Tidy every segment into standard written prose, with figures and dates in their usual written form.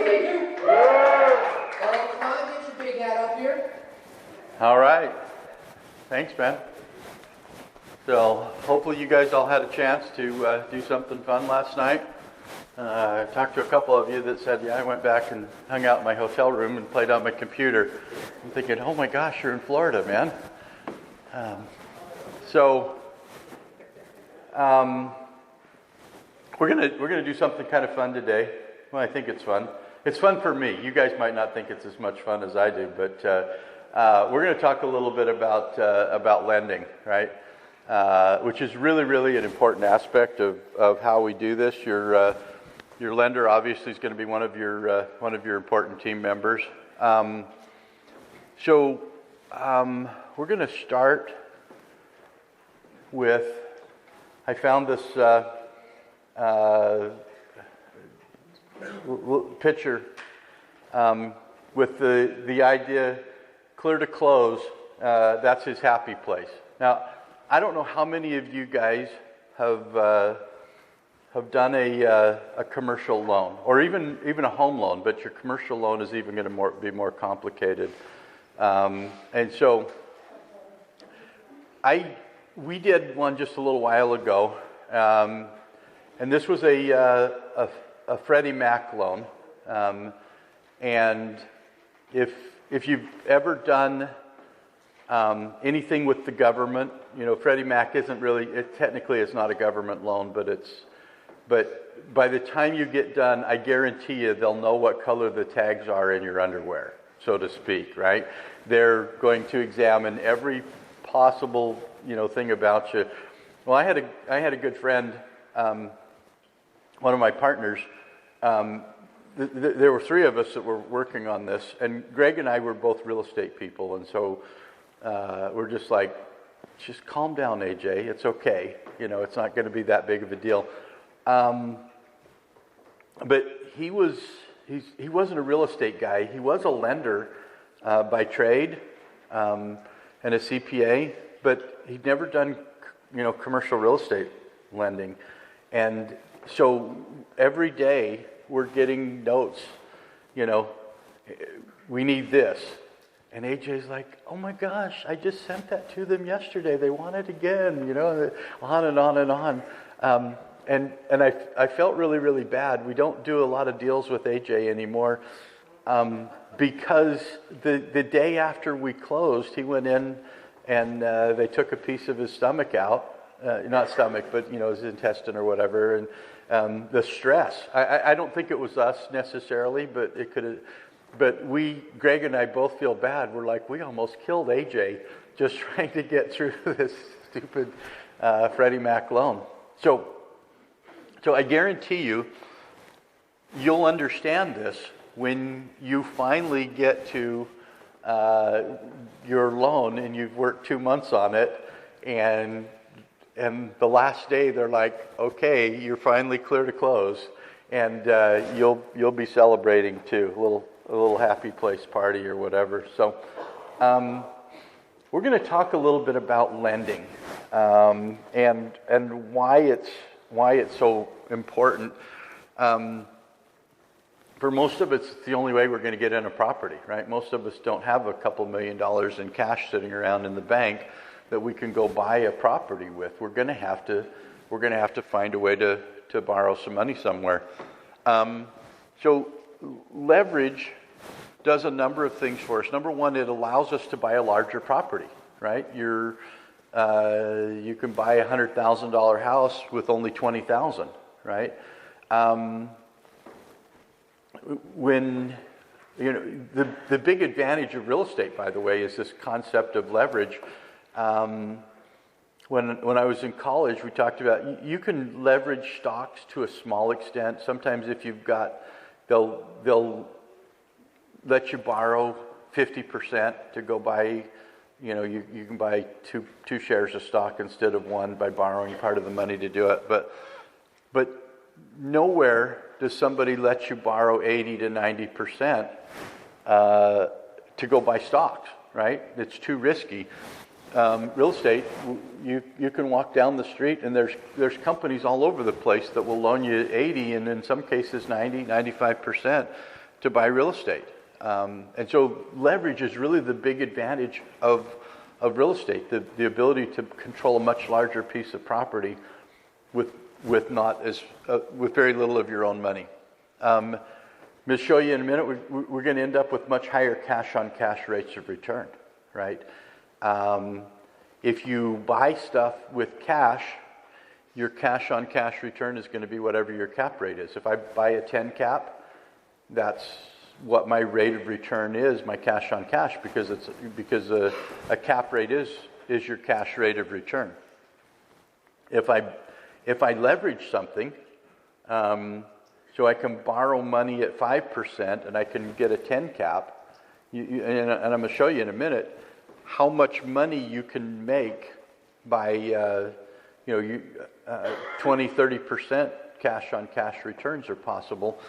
Well, come on, get your big hat up here. All right. Thanks, Ben. So hopefully you guys all had a chance to do something fun last night. I talked to a couple of you that said, yeah, I went back and hung out in my hotel room and played on my computer. I'm thinking, oh my gosh, you're in Florida, man. We're gonna do something kind of fun today. Well, I think it's fun. It's fun for me. You guys might not think it's as much fun as I do, but we're going to talk a little bit about lending, right? Which is really an important aspect of how we do this. Your lender obviously is going to be one of your important team members. We're going to start with, I found this picture with the idea, clear to close, that's his happy place. Now, I don't know how many of you guys have done a commercial loan, or even a home loan, but your commercial loan is even going to be more complicated. And so, we did one just a little while ago, and this was a Freddie Mac loan. And if you've ever done anything with the government, you know, Freddie Mac isn't really, technically it's not a government loan, but by the time you get done, I guarantee you they'll know what color the tags are in your underwear, so to speak, right? They're going to examine every possible, thing about you. Well, I had a good friend, one of my partners. There were three of us that were working on this, and Greg and I were both real estate people, and so we're just like, just calm down, AJ. It's okay. It's not going to be that big of a deal. But he wasn't a real estate guy. He was a lender by trade and a CPA, but he'd never done commercial real estate lending. And so every day we're getting notes, we need this. And AJ's like, oh my gosh, I just sent that to them yesterday. They want it again, on and on and on. And I felt really bad. We don't do a lot of deals with AJ anymore because the day after we closed, he went in and they took a piece of his stomach out. Not stomach, but his intestine or whatever, and the stress. I don't think it was us necessarily, but it could have. But Greg and I both feel bad. We're like, we almost killed AJ just trying to get through this stupid Freddie Mac loan. So I guarantee you'll understand this when you finally get to your loan and you've worked 2 months on it, and the last day they're like, okay, you're finally clear to close, and you'll be celebrating too, a little happy place party or whatever. So we're going to talk a little bit about lending and why it's so important. For most of us, it's the only way we're going to get in a property, right? Most of us don't have a couple $1 million in cash sitting around in the bank that we can go buy a property with. We're going to have to find a way to borrow some money somewhere. So leverage does a number of things for us. Number one, it allows us to buy a larger property, right? You can buy a $100,000 house with only $20,000, right? When the big advantage of real estate, by the way, is this concept of leverage. When I was in college, we talked about you can leverage stocks to a small extent. Sometimes if you've got, they'll let you borrow 50% to go buy, you can buy two shares of stock instead of one by borrowing part of the money to do it. But nowhere does somebody let you borrow 80 to 90% to go buy stocks, right? It's too risky. Real estate, you can walk down the street and there's companies all over the place that will loan you 80 and in some cases 90, 95% to buy real estate. And so leverage is really the big advantage of real estate, the ability to control a much larger piece of property with very little of your own money. I'm going to show you in a minute. We're going to end up with much higher cash-on-cash rates of return, right? If you buy stuff with cash, your cash-on-cash return is going to be whatever your cap rate is. If I buy a 10 cap, that's what my rate of return is, my cash-on-cash, because a cap rate is your cash rate of return. If I leverage something, so I can borrow money at 5% and I can get a 10 cap, and I'm going to show you in a minute how much money you can make by 20-30% cash-on-cash returns are possible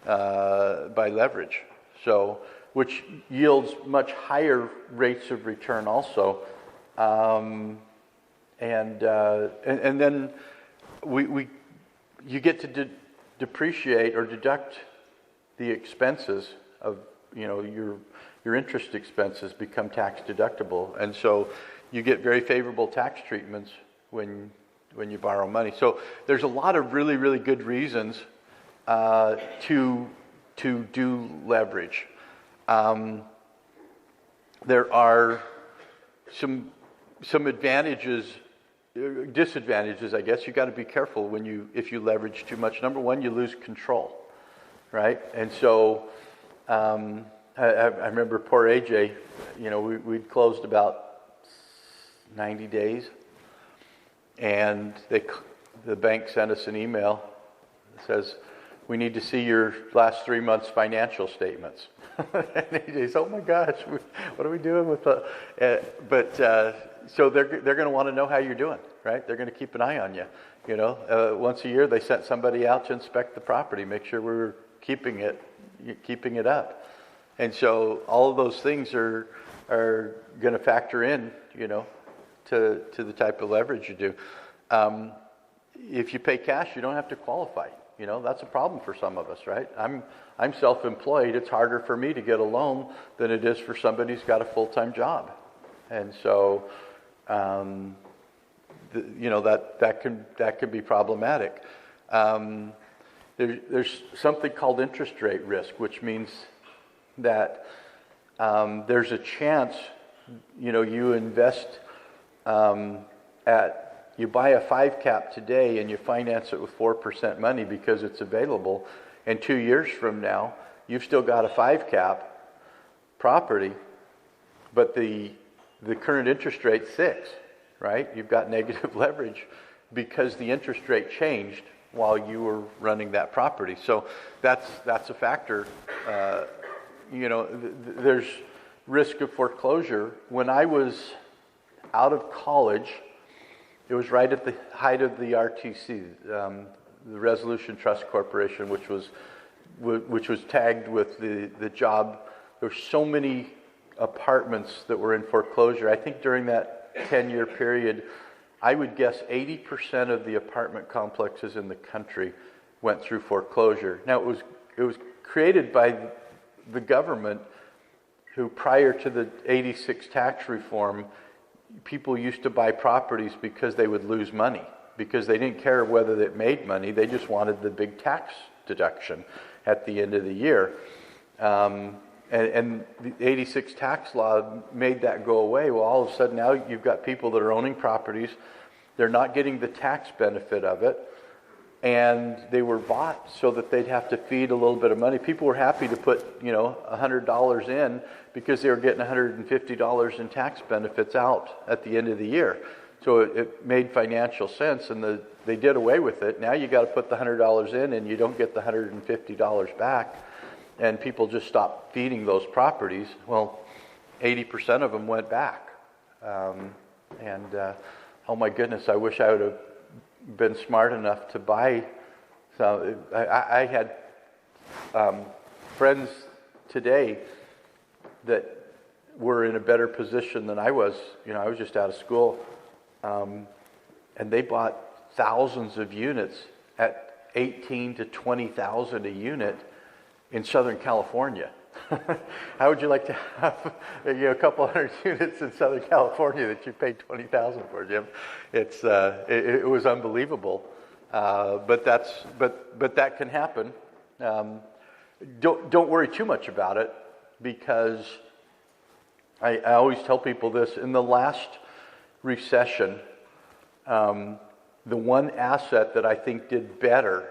by leverage. So, which yields much higher rates of return also, and then you get to depreciate or deduct the expenses of your interest expenses become tax deductible, and so you get very favorable tax treatments when you borrow money. So there's a lot of really, really good reasons to do leverage. There are some advantages, disadvantages, I guess. You got to be careful if you leverage too much. Number one, you lose control, right? And so I remember poor AJ. We'd closed about 90 days, and the bank sent us an email that says, "We need to see your last 3 months' financial statements." And AJ's, "Oh my gosh, what are we doing with the?" So they're going to want to know how you're doing, right? They're going to keep an eye on you. Once a year they sent somebody out to inspect the property, make sure we were keeping it up. And so all of those things are going to factor in, to the type of leverage you do. If you pay cash, you don't have to qualify. That's a problem for some of us, right? I'm self-employed. It's harder for me to get a loan than it is for somebody who's got a full-time job. And so, that can be problematic. There's something called interest rate risk, which means that there's a chance, you invest you buy a 5 cap today and you finance it with 4% money because it's available, and 2 years from now you've still got a 5 cap property, but the current interest rate's 6, right? You've got negative leverage because the interest rate changed while you were running that property. So that's a factor. There's risk of foreclosure. When I was out of college, it was right at the height of the RTC, the Resolution Trust Corporation, which was tagged with the job. There were so many apartments that were in foreclosure. I think during that 10-year period, I would guess 80% of the apartment complexes in the country went through foreclosure. Now, it was created by the government, who prior to the 86 tax reform, people used to buy properties because they would lose money, because they didn't care whether they made money. They just wanted the big tax deduction at the end of the year. And the 86 tax law made that go away. Well, all of a sudden now you've got people that are owning properties. They're not getting the tax benefit of it. And they were bought so that they'd have to feed a little bit of money. People were happy to put, $100 in because they were getting $150 in tax benefits out at the end of the year. So it made financial sense, and they did away with it. Now you got to put the $100 in, and you don't get the $150 back. And people just stopped feeding those properties. Well, 80% of them went back. Oh my goodness, I wish I would have been smart enough to buy some. I had friends today that were in a better position than I was. I was just out of school, and they bought thousands of units at $18,000 to $20,000 a unit, in Southern California. How would you like to have a couple hundred units in Southern California that you paid $20,000 for, Jim? It was unbelievable, but that can happen. Don't worry too much about it, because I always tell people this. In the last recession, the one asset that I think did better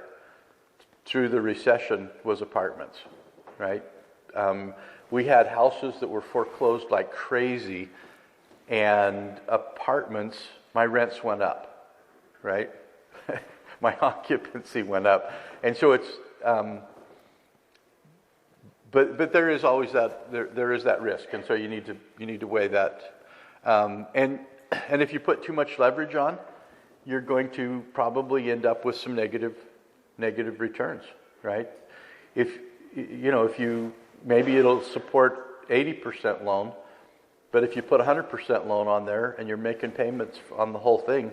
through the recession was apartments, right? We had houses that were foreclosed like crazy, and apartments, my rents went up, right? My occupancy went up. And so it's, but there is always that, there is that risk. And so you need to weigh that. And if you put too much leverage on, you're going to probably end up with some negative returns, right? If maybe it'll support 80% loan, but if you put 100% loan on there and you're making payments on the whole thing,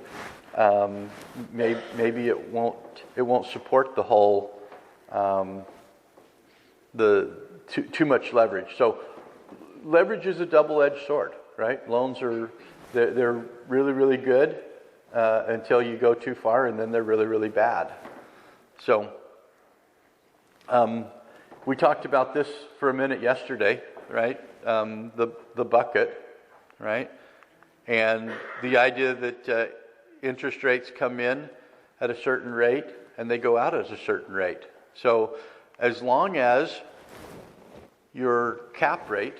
maybe it won't support the whole too much leverage. So leverage is a double-edged sword, right? Loans they're really, really good until you go too far, and then they're really, really bad. So we talked about this for a minute yesterday, right? The bucket, right? And the idea that interest rates come in at a certain rate and they go out at a certain rate. So as long as your cap rate,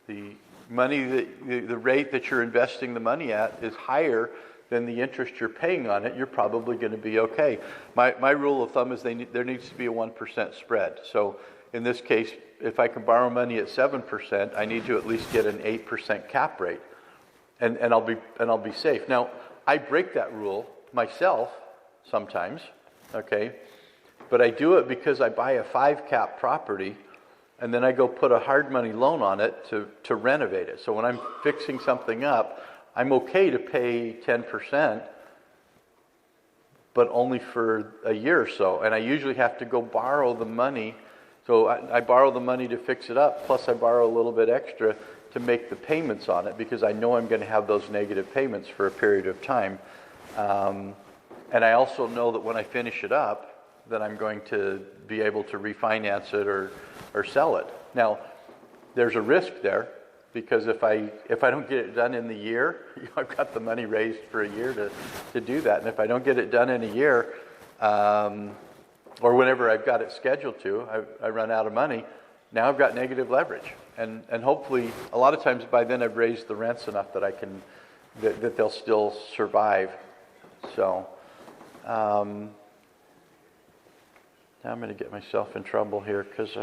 the rate that you're investing the money at is higher than the interest you're paying on it, you're probably going to be okay. My rule of thumb is there needs to be a 1% spread. So in this case, if I can borrow money at 7%, I need to at least get an 8% cap rate, and I'll be safe. Now, I break that rule myself sometimes, okay? But I do it because I buy a 5 cap property, and then I go put a hard money loan on it to renovate it. So when I'm fixing something up, I'm okay to pay 10%, but only for a year or so. And I usually have to go borrow the money. So I borrow the money to fix it up, plus I borrow a little bit extra to make the payments on it, because I know I'm going to have those negative payments for a period of time. And I also know that when I finish it up, that I'm going to be able to refinance it or sell it. Now, there's a risk there, because if I don't get it done in the year, I've got the money raised for a year to do that. And if I don't get it done in a year, or whenever I've got it scheduled to, I run out of money, now I've got negative leverage. And hopefully, a lot of times by then I've raised the rents enough that that they'll still survive. So, now I'm going to get myself in trouble here, because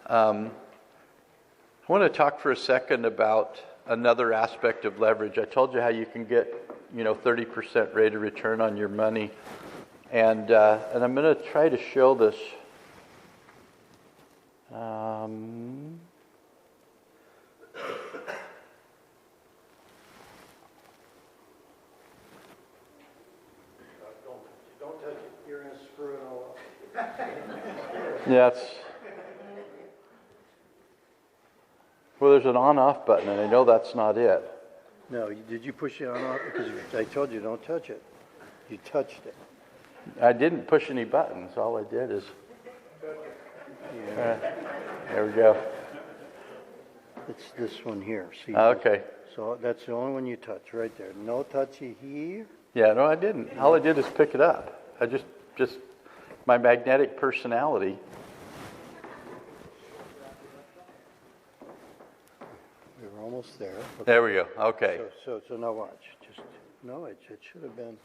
I want to talk for a second about another aspect of leverage. I told you how you can get 30% rate of return on your money. And I'm going to try to show this. Don't touch it. You're going to screw it all up. Yeah, well, there's an on-off button, and I know that's not it. No, did you push it on off? Because I told you don't touch it. You touched it. I didn't push any buttons. All I did is... there we go. It's this one here. See? Okay. So that's the only one you touch right there. No touchy here. Yeah, no, I didn't. All I did is pick it up. I just my magnetic personality. We were almost there. Okay. There we go. Okay. So now watch. No, it should have been.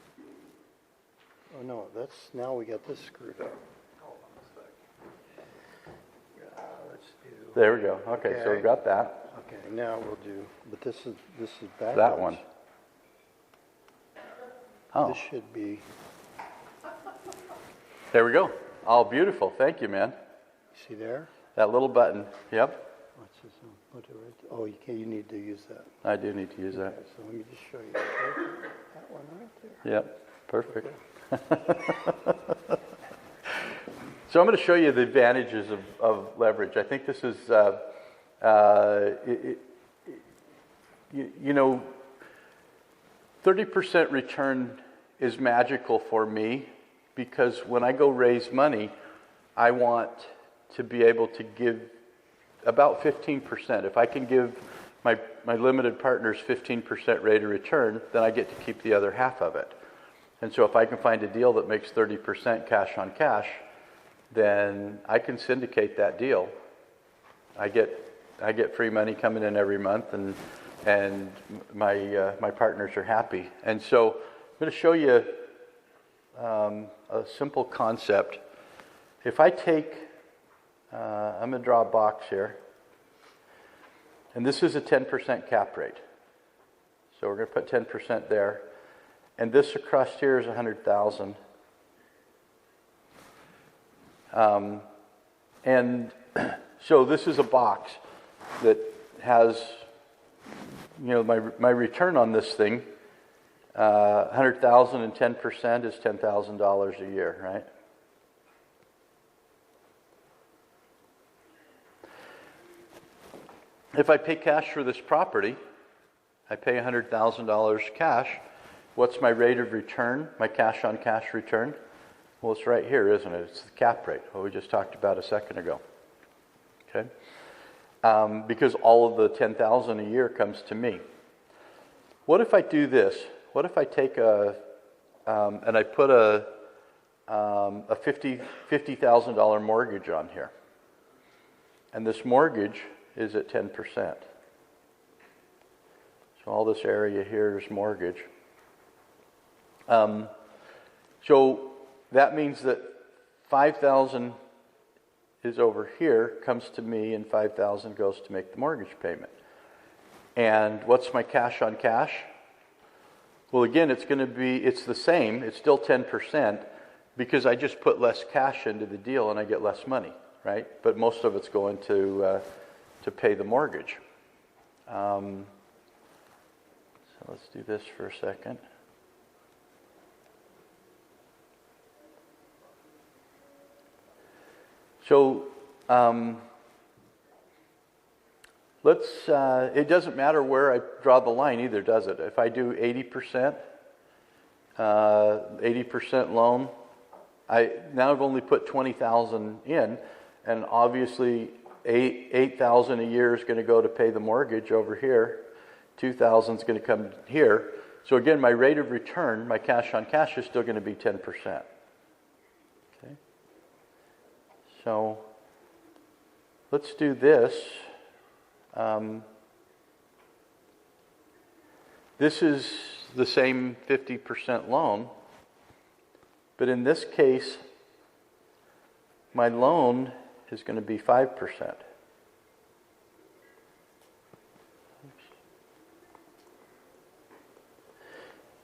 Oh no, now we got this screwed up. Let's do. There we go. Okay, so we've got that. Okay, now we'll do. But this is backwards. That one. Oh. This should be. There we go. All beautiful. Thank you, man. See there? That little button. Yep. What's this one? Put it right there. Oh, you need to use that. I do need to use that. Okay, so let me just show you. That one right there. Yep. Perfect. So I'm going to show you the advantages of leverage. I think this is, you know, 30% return is magical for me because when I go raise money, I want to be able to give about 15%. If I can give my limited partners 15% rate of return, then I get to keep the other half of it. And so if I can find a deal that makes 30% cash on cash, then I can syndicate that deal. I get free money coming in every month, and my partners are happy. And so I'm going to show you a simple concept. If I take, I'm going to draw a box here, and this is a 10% cap rate. So we're going to put 10% there, and this across here is 100,000. And so this is a box that has, you know, my return on this thing, 100,000 and 10% is $10,000 a year, right? If I pay cash for this property, I pay $100,000 cash. What's my rate of return, my cash on cash return? Well, it's right here, isn't it? It's the cap rate, what we just talked about a second ago. Okay? Because all of the $10,000 a year comes to me. What if I do this? What if I take and I put a $50,000 mortgage on here, and this mortgage is at 10%. So all this area here is mortgage. So that means that 5,000 is over here, comes to me, and 5,000 goes to make the mortgage payment. And what's my cash on cash? Well, again, it's the same. It's still 10% because I just put less cash into the deal and I get less money, right? But most of it's going to pay the mortgage. So let's do this for a second. So it doesn't matter where I draw the line either, does it? If I do 80%, 80% loan, now I've only put 20,000 in, and obviously 8,000 a year is going to go to pay the mortgage over here. 2,000 is going to come here. So again, my rate of return, my cash on cash, is still going to be 10%. Okay. So let's do this. This is the same 50% loan, but in this case, my loan is going to be 5%.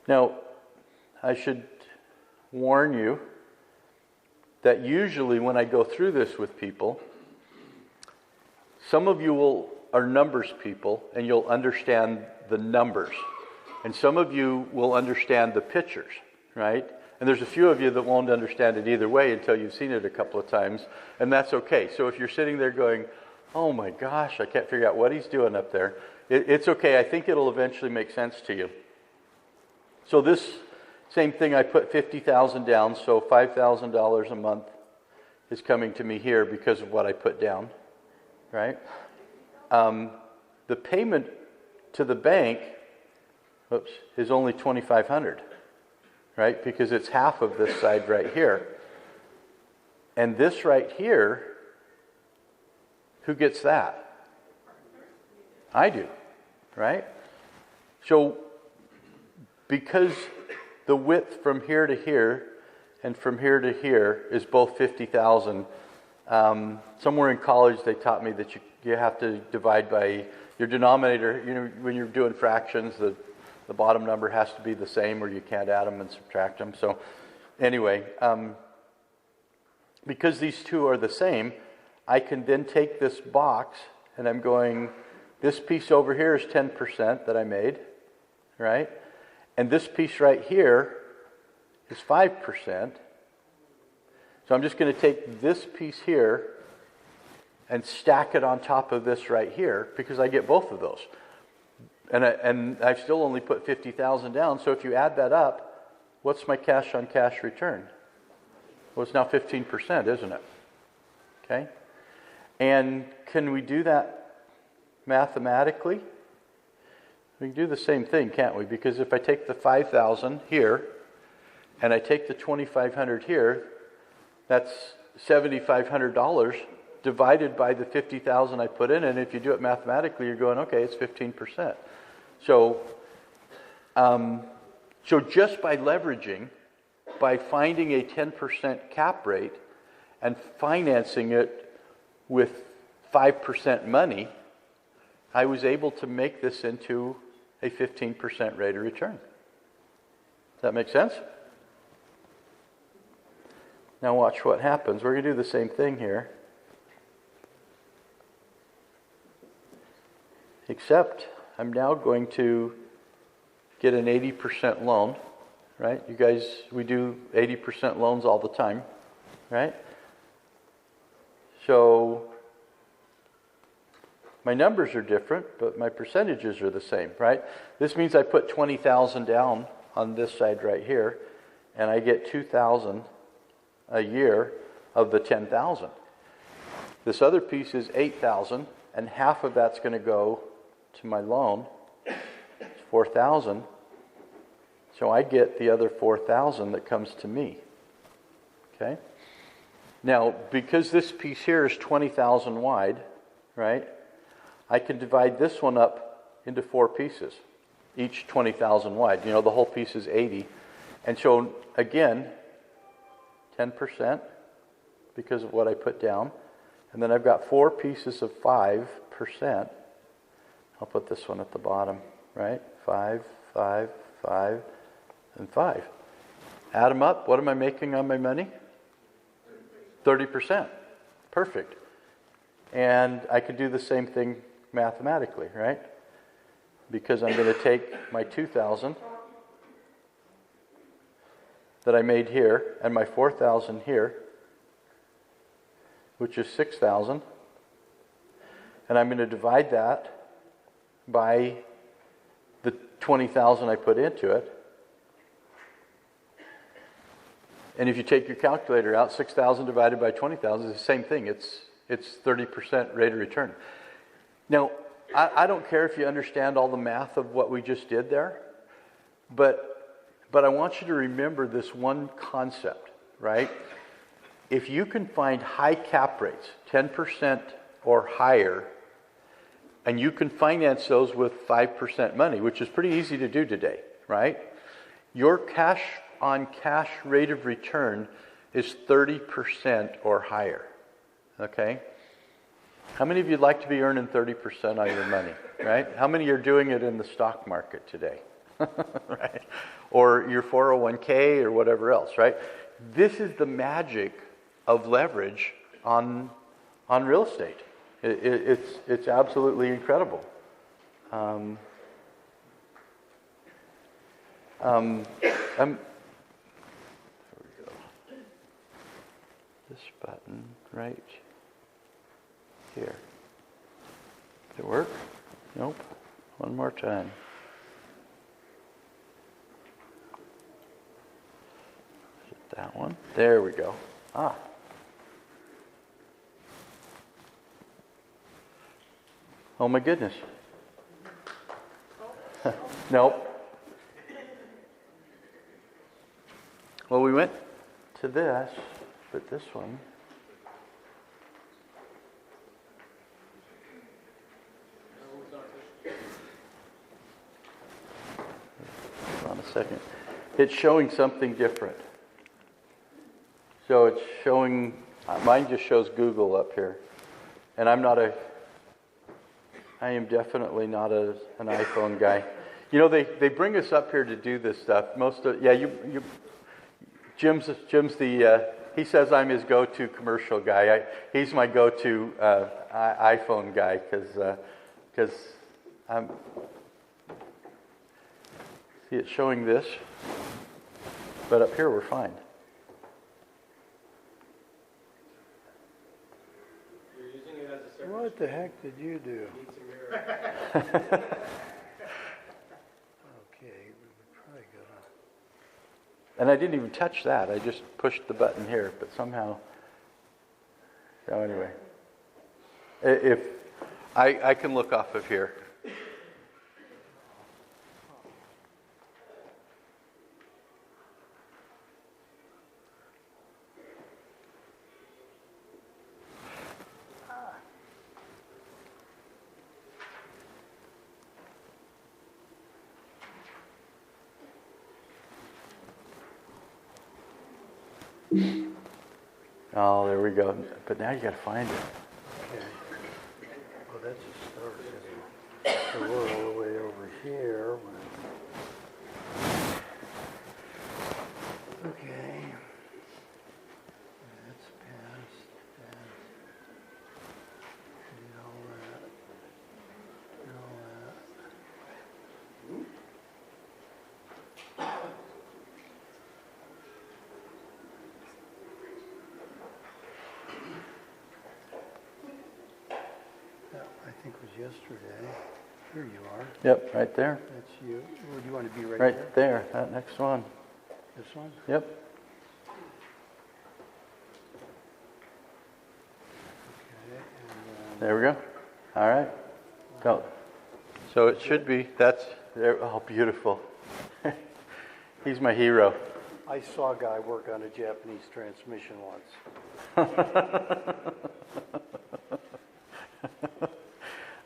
Now, I should warn you that usually when I go through this with people, some of you are numbers people and you'll understand the numbers. And some of you will understand the pictures, right? And there's a few of you that won't understand it either way until you've seen it a couple of times, and that's okay. So if you're sitting there going, oh my gosh, I can't figure out what he's doing up there, it's okay. I think it'll eventually make sense to you. So this same thing, I put 50,000 down, so $5,000 a month is coming to me here because of what I put down, right? The payment to the bank, is only $2,500, right? Because it's half of this side right here. And this right here, who gets that? I do, right? So because the width from here to here and from here to here is both 50,000, somewhere in college they taught me that you have to divide by your denominator. You know, when you're doing fractions, the bottom number has to be the same or you can't add them and subtract them. So anyway, because these two are the same, I can then take this box and I'm going, this piece over here is 10% that I made, right? And this piece right here is 5%. So I'm just going to take this piece here and stack it on top of this right here because I get both of those. And I've still only put 50,000 down. So if you add that up, what's my cash on cash return? Well, it's now 15%, isn't it? Okay. And can we do that mathematically? We can do the same thing, can't we? Because if I take the 5,000 here and I take the 2,500 here, that's $7,500 divided by the 50,000 I put in. And if you do it mathematically, you're going, okay, it's 15%. So just by leveraging, by finding a 10% cap rate and financing it with 5% money, I was able to make this into a 15% rate of return. Does that make sense? Now watch what happens. We're going to do the same thing here. Except I'm now going to get an 80% loan, right? You guys, we do 80% loans all the time, right? So my numbers are different, but my percentages are the same, right? This means I put 20,000 down on this side right here, and I get 2,000 a year of the 10,000. This other piece is 8,000, and half of that's going to go to my loan. It's 4,000. So I get the other 4,000 that comes to me. Okay? Now, because this piece here is 20,000 wide, right? I can divide this one up into 4 pieces, each 20,000 wide. You know, the whole piece is 80. And so, again, 10% because of what I put down. And then I've got 4 pieces of 5%. I'll put this one at the bottom, right? 5, 5, 5, and 5. Add them up. What am I making on my money? 30%. Perfect. And I could do the same thing mathematically, right? Because I'm going to take my 2,000 that I made here and my 4,000 here, which is 6,000, and I'm going to divide that by the 20,000 I put into it. And if you take your calculator out, 6,000 divided by 20,000 is the same thing. It's 30% rate of return. Now, I don't care if you understand all the math of what we just did there, but I want you to remember this one concept, right? If you can find high cap rates, 10% or higher, and you can finance those with 5% money, which is pretty easy to do today, right? Your cash on cash rate of return is 30% or higher, okay? How many of you like to be earning 30% on your money, right? How many are doing it in the stock market today, right? Or your 401k or whatever else, right? This is the magic of leverage on real estate. It's absolutely incredible. This button right here. Did it work? Nope. One more time. Is it that one? There we go. Ah. Oh my goodness. Nope. Well, we went to this, but this one. Hold on a second. It's showing something different. So it's showing, mine just shows Google up here. And I am definitely not an iPhone guy. You know, they bring us up here to do this stuff. Jim's the, he says I'm his go-to commercial guy. He's my go-to iPhone guy because I'm, see it's showing this, but up here we're fine. the heck did you do? Okay, we probably gotta. And I didn't even touch that. I just pushed the button here, but somehow. So anyway, if I can look off of here. Oh, there we go. But now you got to find it. Okay. Well, that's a start, isn't it? So we're all the way over here. Okay. That's past that. Did all that. Did all that. That, I think was yesterday. Here you are. Yep, right there. That's you. Where do you want to be right there? Right there, that next one. This one? Yep. Okay. And There we go. All right. So it should be, that's, there. Oh, beautiful. He's my hero. I saw a guy work on a Japanese transmission once.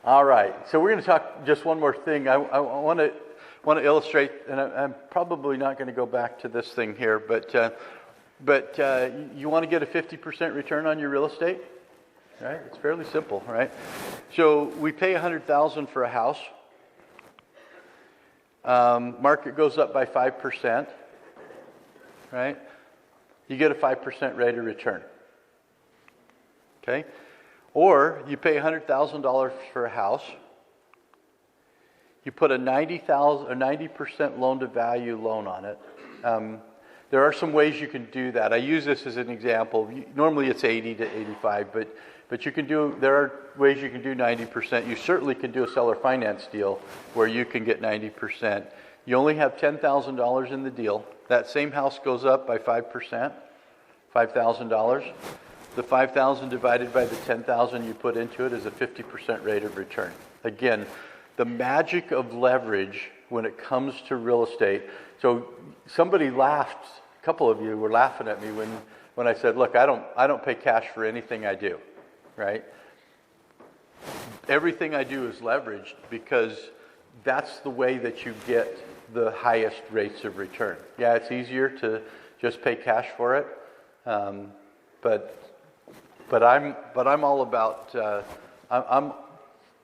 All right. So we're going to talk just one more thing. I want to illustrate, and I'm probably not going to go back to this thing here, but you want to get a 50% return on your real estate, right? It's fairly simple, right? So we pay $100,000 for a house. Market goes up by 5%, right? You get a 5% rate of return. Okay? Or you pay $100,000 for a house. You put a 90% loan to value loan on it. There are some ways you can do that. I use this as an example. Normally it's 80 to 85, but you can do. There are ways you can do 90%. You certainly can do a seller finance deal where you can get 90%. You only have $10,000 in the deal. That same house goes up by 5%, $5,000. The 5,000 divided by the 10,000 you put into it is a 50% rate of return. Again, the magic of leverage when it comes to real estate. So somebody laughed, a couple of you were laughing at me when I said, look, I don't pay cash for anything I do, right? Everything I do is leveraged because that's the way that you get the highest rates of return. Yeah, it's easier to just pay cash for it, but I'm all about. I'm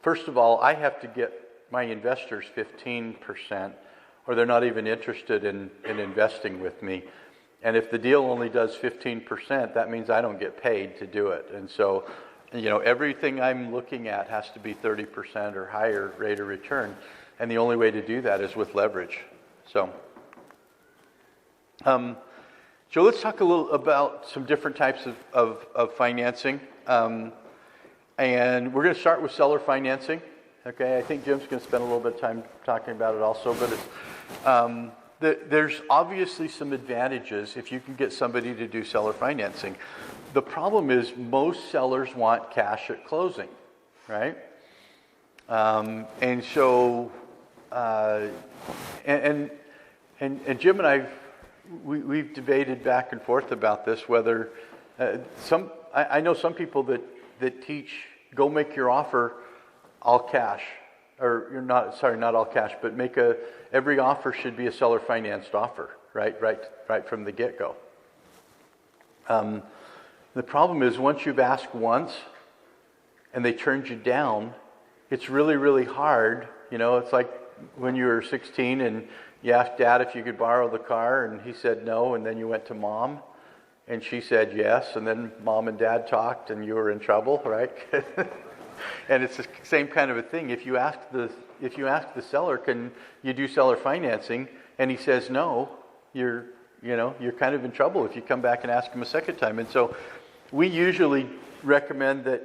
first of all, I have to get my investors 15%, or they're not even interested in investing with me. And if the deal only does 15%, that means I don't get paid to do it. And so, everything I'm looking at has to be 30% or higher rate of return. And the only way to do that is with leverage. So let's talk a little about some different types of financing. And we're going to start with seller financing. Okay, I think Jim's going to spend a little bit of time talking about it also. But there's obviously some advantages if you can get somebody to do seller financing. The problem is most sellers want cash at closing, right? And so, and Jim and we've debated back and forth about this, whether I know some people that teach go make your offer all cash, or you're not all cash, but every offer should be a seller financed offer, right from the get-go. The problem is once you've asked once and they turned you down, it's really, really hard. It's like when you were 16 and you asked Dad if you could borrow the car, and he said no, and then you went to Mom, and she said yes, and then Mom and Dad talked, and you were in trouble, right? And it's the same kind of a thing. If you ask the seller, can you do seller financing, and he says no, you're kind of in trouble if you come back and ask him a second time. And so we usually recommend that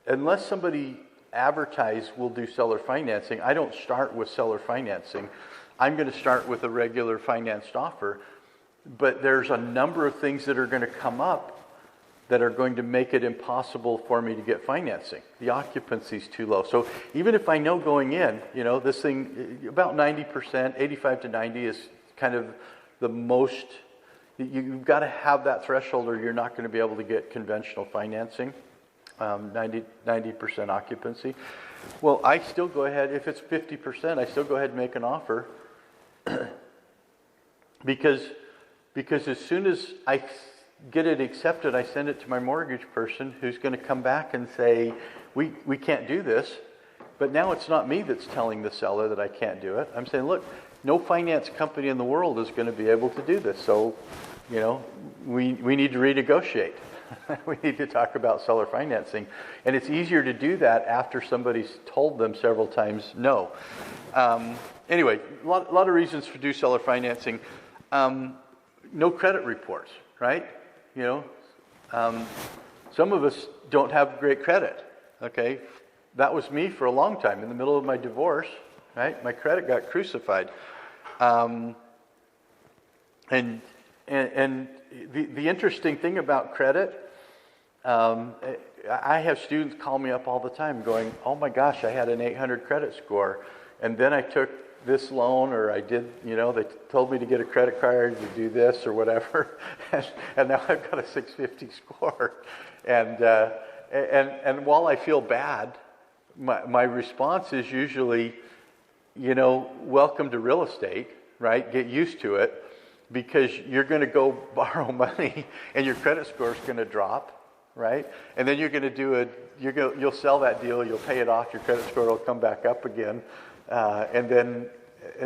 unless somebody advertise we'll do seller financing, I don't start with seller financing. I'm going to start with a regular financed offer. But there's a number of things that are going to come up that are going to make it impossible for me to get financing. The occupancy's too low. So even if I know going in, this thing, about 90%, 85 to 90 is kind of the most, you've got to have that threshold or you're not going to be able to get conventional financing, 90% occupancy. Well, I still go ahead, if it's 50%, I still go ahead and make an offer because as soon as I get it accepted, I send it to my mortgage person who's going to come back and say, we can't do this. But now it's not me that's telling the seller that I can't do it. I'm saying, look, no finance company in the world is going to be able to do this. So, we need to renegotiate. We need to talk about seller financing. And it's easier to do that after somebody's told them several times no. Anyway, a lot of reasons to do seller financing. No credit reports, right? Some of us don't have great credit, okay? That was me for a long time. In the middle of my divorce, right? My credit got crucified. And the interesting thing about credit, I have students call me up all the time going, oh my gosh, I had an 800 credit score, and then I took this loan, or I did, they told me to get a credit card to do this or whatever, and now I've got a 650 score. And while I feel bad, my response is usually, welcome to real estate, right? Get used to it, because you're going to go borrow money and your credit score is going to drop, right? And then you're going to you'll sell that deal, you'll pay it off, your credit score will come back up again. And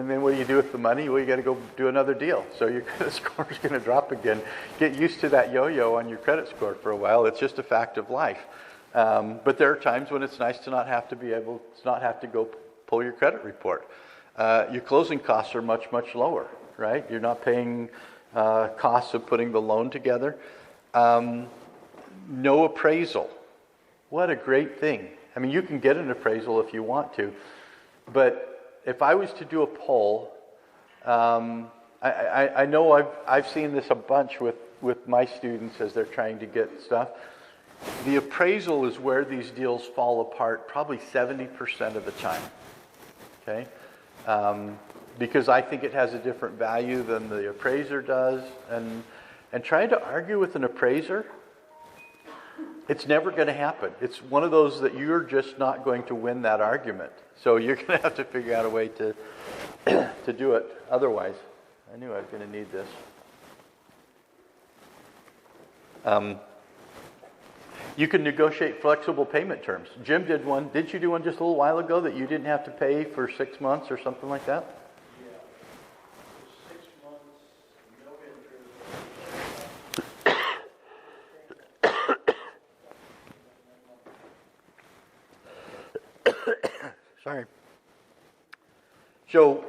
then what do you do with the money? Well, you got to go do another deal. So your credit score is going to drop again. Get used to that yo-yo on your credit score for a while. It's just a fact of life. But there are times when it's nice to not have to go pull your credit report. Your closing costs are much, much lower, right? You're not paying costs of putting the loan together. No appraisal. What a great thing. I mean, you can get an appraisal if you want to. But if I was to do a poll, I know I've seen this a bunch with my students as they're trying to get stuff. The appraisal is where these deals fall apart probably 70% of the time. Okay? Because I think it has a different value than the appraiser does. And trying to argue with an appraiser, it's never going to happen. It's one of those that you're just not going to win that argument. So you're going to have to figure out a way to do it otherwise. I knew I was going to need this. You can negotiate flexible payment terms. Jim did one. Didn't you do one just a little while ago that you didn't have to pay for 6 months or something like that? Yeah. 6 months, no interest. Sorry. So,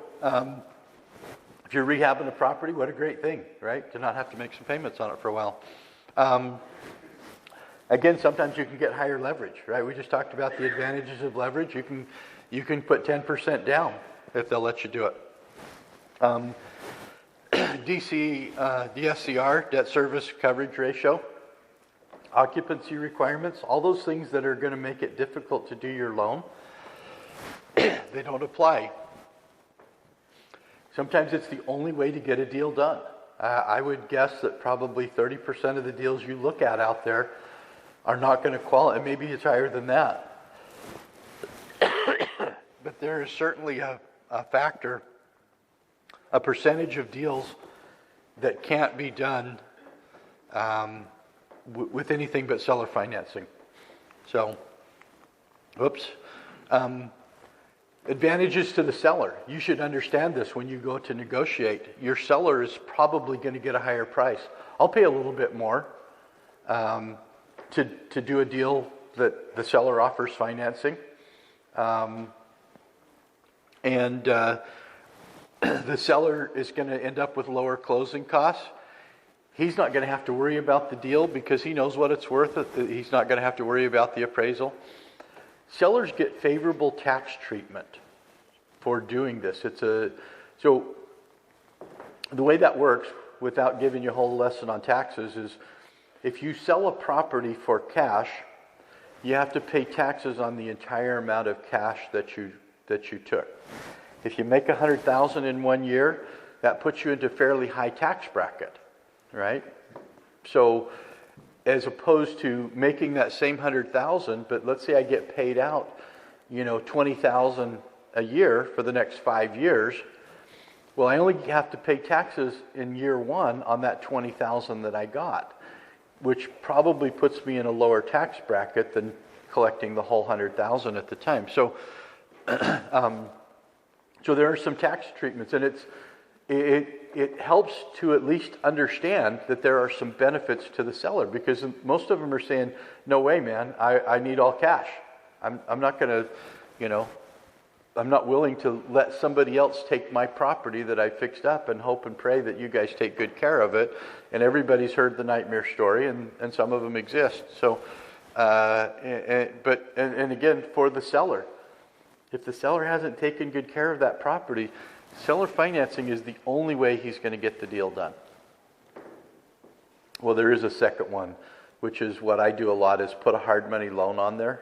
if you're rehabbing a property, what a great thing, right? To not have to make some payments on it for a while. Again, sometimes you can get higher leverage, right? We just talked about the advantages of leverage. You can put 10% down if they'll let you do it. DSCR, debt service coverage ratio, occupancy requirements, all those things that are going to make it difficult to do your loan, they don't apply. Sometimes it's the only way to get a deal done. I would guess that probably 30% of the deals you look at out there are not going to qualify. Maybe it's higher than that. But there is certainly a factor, a percentage of deals that can't be done with anything but seller financing. So, whoops. Advantages to the seller. You should understand this when you go to negotiate. Your seller is probably going to get a higher price. I'll pay a little bit more to do a deal that the seller offers financing. And the seller is going to end up with lower closing costs. He's not going to have to worry about the deal because he knows what it's worth. He's not going to have to worry about the appraisal. sellers get favorable tax treatment for doing this. So the way that works, without giving you a whole lesson on taxes, is if you sell a property for cash, you have to pay taxes on the entire amount of cash that you took. If you make $100,000 in 1 year, that puts you into a fairly high tax bracket, right? So as opposed to making that same $100,000, but let's say I get paid out, $20,000 a year for the next 5 years. Well, I only have to pay taxes in year 1 on that $20,000 that I got, which probably puts me in a lower tax bracket than collecting the whole $100,000 at the time. So, so there are some tax treatments, and it helps to at least understand that there are some benefits to the seller, because most of them are saying, no way, man, I need all cash. I'm not going to, I'm not willing to let somebody else take my property that I fixed up and hope and pray that you guys take good care of it. And everybody's heard the nightmare story, and some of them exist. So, but again, for the seller, if the seller hasn't taken good care of that property, seller financing is the only way he's going to get the deal done. Well, there is a second one, which is what I do a lot, is put a hard money loan on there,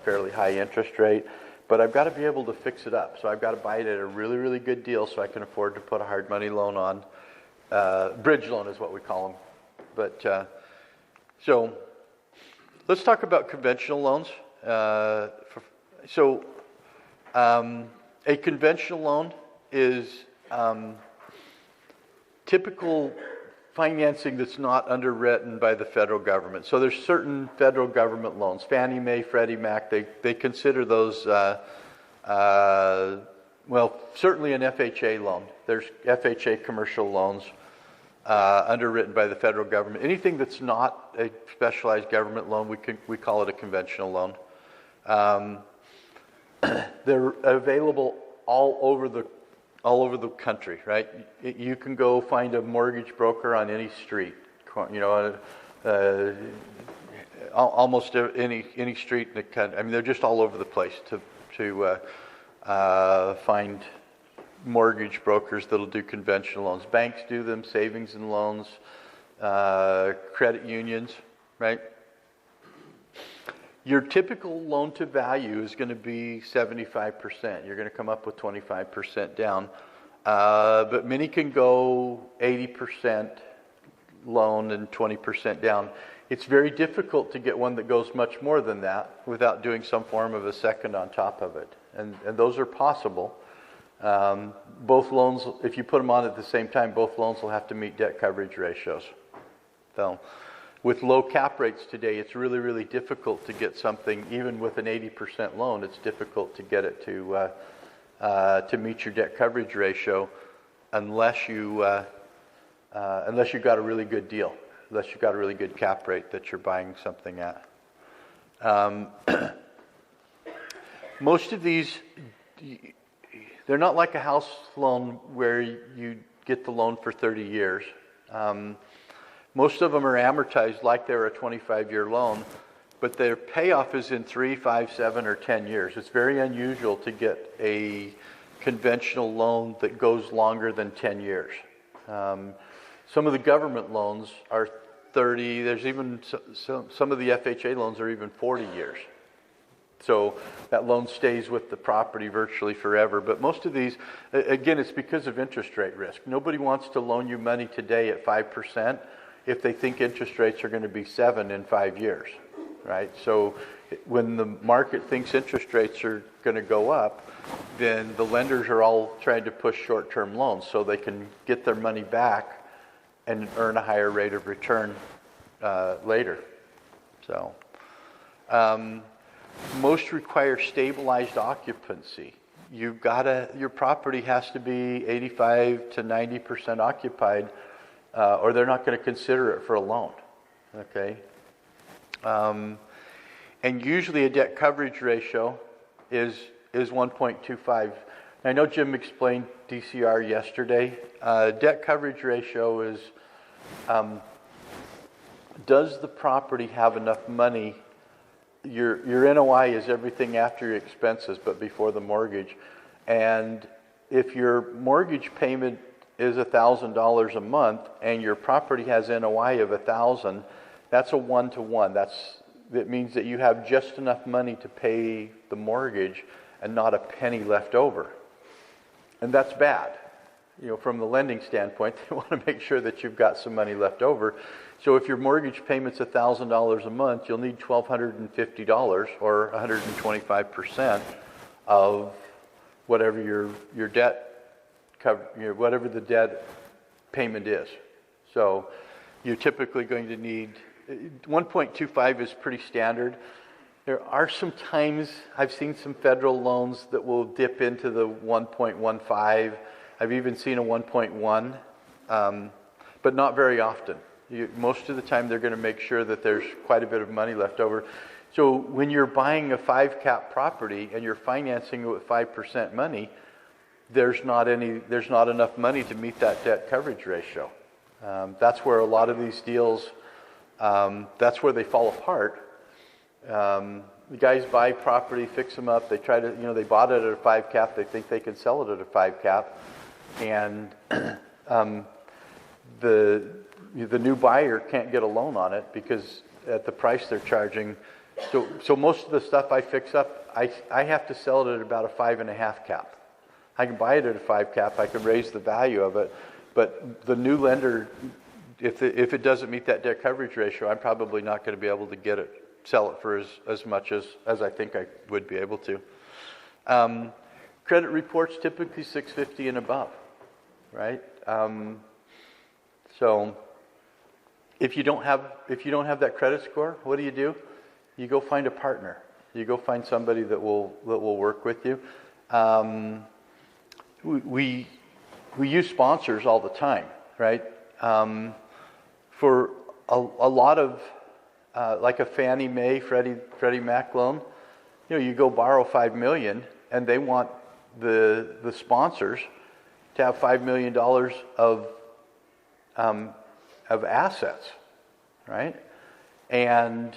fairly high interest rate. But I've got to be able to fix it up. So I've got to buy it at a really, really good deal so I can afford to put a hard money loan on. Bridge loan is what we call them. But so let's talk about conventional loans. A conventional loan is typical financing that's not underwritten by the federal government. So there's certain federal government loans, Fannie Mae, Freddie Mac, they consider those, well, certainly an FHA loan. There's FHA commercial loans underwritten by the federal government. Anything that's not a specialized government loan, we call it a conventional loan. They're available all over the country, right? You can go find a mortgage broker on any street, almost any street in the country. I mean, they're just all over the place to find mortgage brokers that'll do conventional loans. Banks do them, savings and loans, credit unions, right? Your typical loan to value is going to be 75%. You're going to come up with 25% down. But many can go 80% loan and 20% down. It's very difficult to get one that goes much more than that without doing some form of a second on top of it. And those are possible. Both loans, if you put them on at the same time, both loans will have to meet debt coverage ratios. So, with low cap rates today, it's really, really difficult to get something, even with an 80% loan, it's difficult to get it to meet your debt coverage ratio unless you got a really good deal, unless you got a really good cap rate that you're buying something at. Most of these, they're not like a house loan where you get the loan for 30 years. Most of them are amortized like they're a 25-year loan, but their payoff is in 3, 5, 7, or 10 years. It's very unusual to get a conventional loan that goes longer than 10 years. Some of the government loans are 30. There's even some of the FHA loans are even 40 years. So that loan stays with the property virtually forever. But most of these, again, it's because of interest rate risk. Nobody wants to loan you money today at 5% if they think interest rates are going to be 7 in 5 years, right? So when the market thinks interest rates are going to go up, then the lenders are all trying to push short-term loans so they can get their money back and earn a higher rate of return later. So most require stabilized occupancy. Your property has to be 85 to 90% occupied, or they're not going to consider it for a loan. Okay, and usually a debt coverage ratio is 1.25. I know Jim explained DCR yesterday. Debt coverage ratio is does the property have enough money your NOI is everything after your expenses, but before the mortgage. And if your mortgage payment is $1,000 a month and your property has NOI of $1,000, that's a 1-to-1. That means that you have just enough money to pay the mortgage and not a penny left over. And that's bad. From the lending standpoint, they want to make sure that you've got some money left over. So if your mortgage payment's $1,000 a month, you'll need $1,250 or 125% of whatever your debt cover, whatever the debt payment is. So you're typically going to need 1.25 is pretty standard. There are some times I've seen some federal loans that will dip into the 1.15. I've even seen a 1.1, but not very often. Most of the time they're going to make sure that there's quite a bit of money left over. So when you're buying a 5-cap property and you're financing it with 5% money, there's not enough money to meet that debt coverage ratio. That's where a lot of these deals, that's where they fall apart. The guys buy property, fix them up. They try to, they bought it at a 5-cap. They think they can sell it at a 5-cap, and the new buyer can't get a loan on it because at the price they're charging. So most of the stuff I fix up, I have to sell it at about a 5.5 cap. I can buy it at a 5 cap. I can raise the value of it, but the new lender, if it doesn't meet that debt coverage ratio, I'm probably not going to be able to sell it for as much as I think I would be able to. Credit reports typically 650 and above, right? So if you don't have that credit score, what do? You go find a partner. You go find somebody that will work with you. We use sponsors all the time, right? For a lot of like a Fannie Mae, Freddie Mac loan, you go borrow $5 million, and they want the sponsors to have $5 million of assets, right? And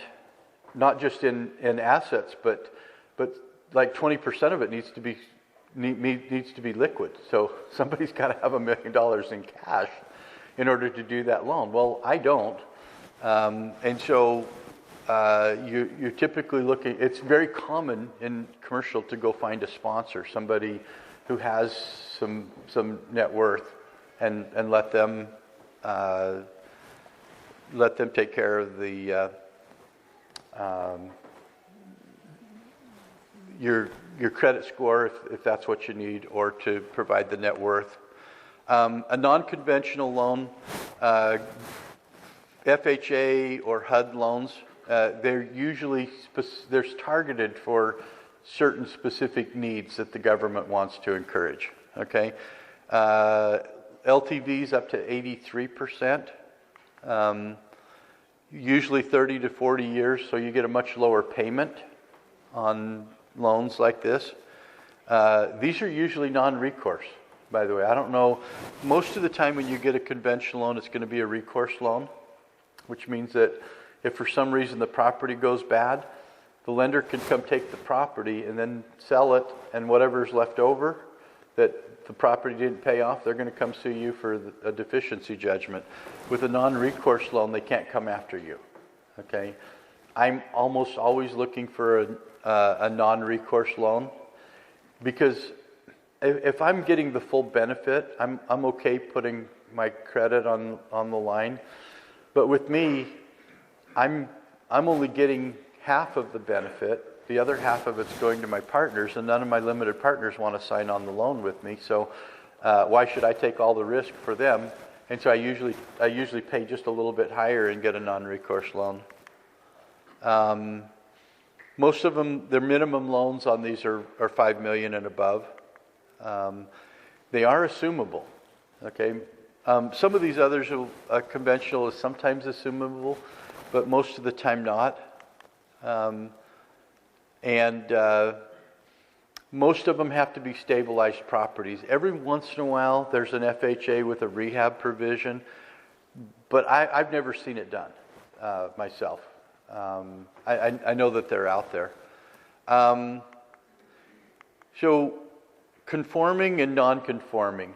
not just in assets, but like 20% of it needs to be liquid. So somebody's got to have $1 million in cash in order to do that loan. Well, I don't. And so you're typically looking, it's very common in commercial to go find a sponsor, somebody who has some net worth, and let them take care of your credit score if that's what you need, or to provide the net worth. A non-conventional loan, FHA or HUD loans, they're usually they're targeted for certain specific needs that the government wants to encourage. Okay, LTVs up to 83%, usually 30 to 40 years, so you get a much lower payment on loans like this. These are usually non-recourse, by the way. I don't know, most of the time when you get a conventional loan, it's going to be a recourse loan, which means that if for some reason the property goes bad, the lender can come take the property and then sell it, and whatever's left over that the property didn't pay off, they're going to come sue you for a deficiency judgment. With a non-recourse loan, they can't come after you. Okay, I'm almost always looking for a non-recourse loan, because if I'm getting the full benefit, I'm okay putting my credit on the line. But with me, I'm only getting half of the benefit. The other half of it's going to my partners, and none of my limited partners want to sign on the loan with me. So why should I take all the risk for them? And so I usually pay just a little bit higher and get a non-recourse loan. Most of them, their minimum loans on these are $5 million and above. They are assumable. Okay, some of these others are conventional is sometimes assumable, but most of the time not. Most of them have to be stabilized properties. Every once in a while, there's an FHA with a rehab provision, but I've never seen it done myself. I know that they're out there. So conforming and non-conforming.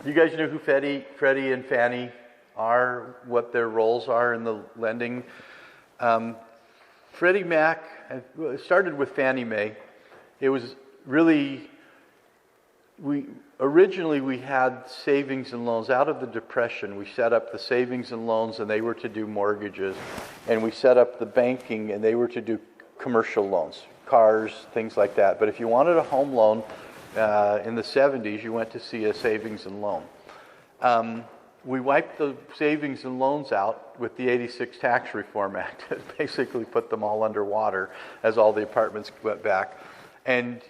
You guys know who Freddie and Fannie are, what their roles are in the lending? Freddie Mac, it started with Fannie Mae. It was really, originally we had savings and loans. Out of the Depression, we set up the savings and loans, and they were to do mortgages. And we set up the banking, and they were to do commercial loans, cars, things like that. But if you wanted a home loan in the 70s, you went to see a savings and loan. We wiped the savings and loans out with the 86 Tax Reform Act. It basically put them all underwater as all the apartments went back. And